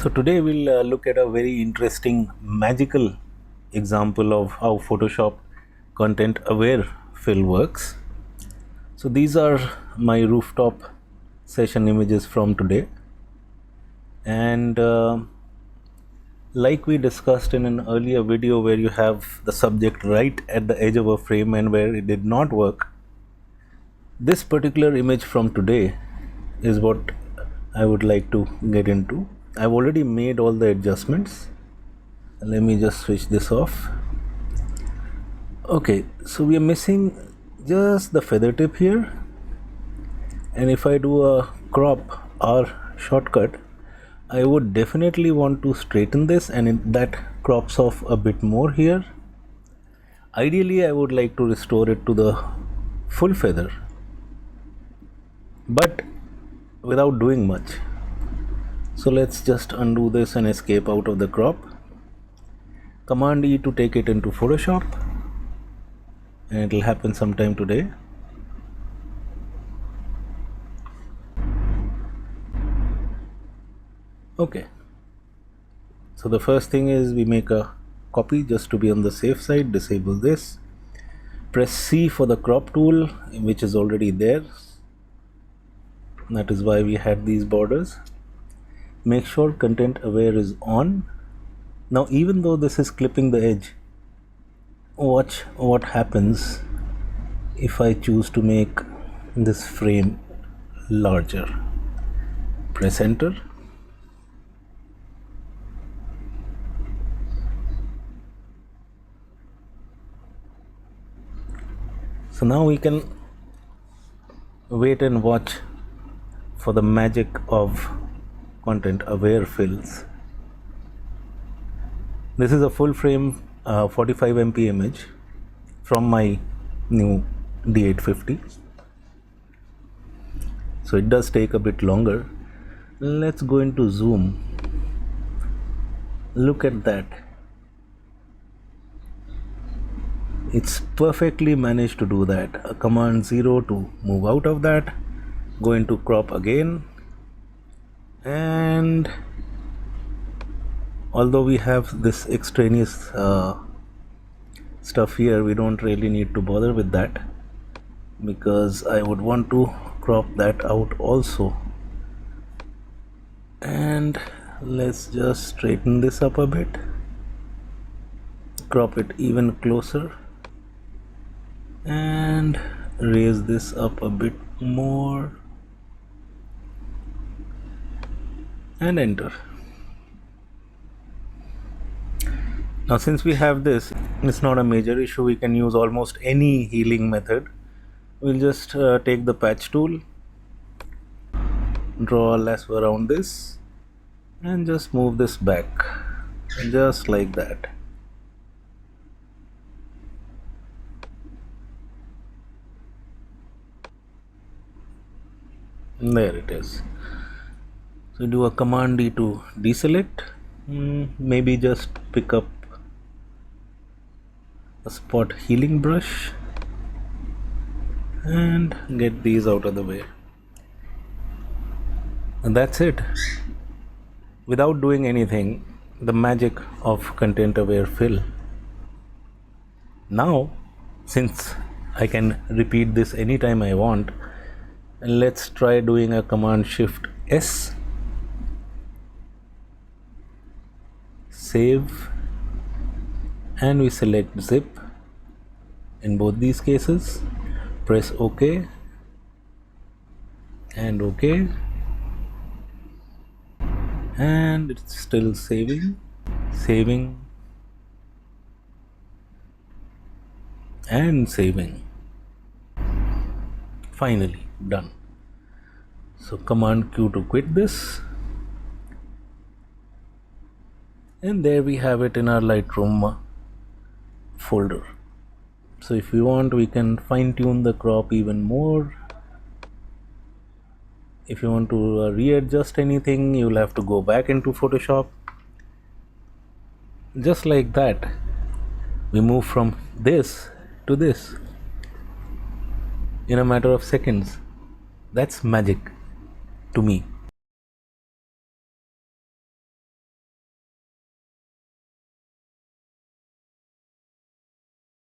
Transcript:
So today we'll look at a very interesting magical example of how Photoshop content aware fill works. So these are my rooftop session images from today, and like we discussed in an earlier video where you have the subject right at the edge of a frame and where it did not work, this particular image from today is what I would like to get into. I've already made all the adjustments. Let me just switch this off. Okay, so we are missing just the feather tip here, and if I do a crop or shortcut, I would definitely want to straighten this, and that crops off a bit more here. Ideally I would like to restore it to the full feather, but without doing much. So let's just undo this and escape out of the crop. Command E to take it into Photoshop, and it will happen sometime today. Okay, so the first thing is we make a copy just to be on the safe side. Disable this, press C for the crop tool, which is already there. That is why we had these borders. Make sure content aware is on. Now even though this is clipping the edge, watch what happens if I choose to make this frame larger. Press enter. So now we can wait and watch for the magic of content aware fills. This is a full frame 45 MP image from my new D850. So it does take a bit longer. Let's go into zoom. Look at that. It's perfectly managed to do that. A command 0 to move out of that. Go into crop again, and although we have this extraneous stuff here, we don't really need to bother with that, because I would want to crop that out also. And let's just straighten this up a bit, crop it even closer, and raise this up a bit more, and enter. Now since we have this, it's not a major issue. We can use almost any healing method. We'll just take the patch tool, draw a lasso around this, and just move this back, just like that. And there it is. So do a command D to deselect. Maybe just pick up a spot healing brush and get these out of the way. And that's it. Without doing anything, the magic of content aware fill. Now, since I can repeat this anytime I want, let's try doing a command shift S. Save, and we select zip in both these cases. Press OK and OK, and it's still saving and saving. Finally done. So command Q to quit this, and there we have it in our Lightroom folder. So if we want, we can fine-tune the crop even more. If you want to readjust anything, you'll have to go back into Photoshop. Just like that, we move from this to this in a matter of seconds. That's magic to me.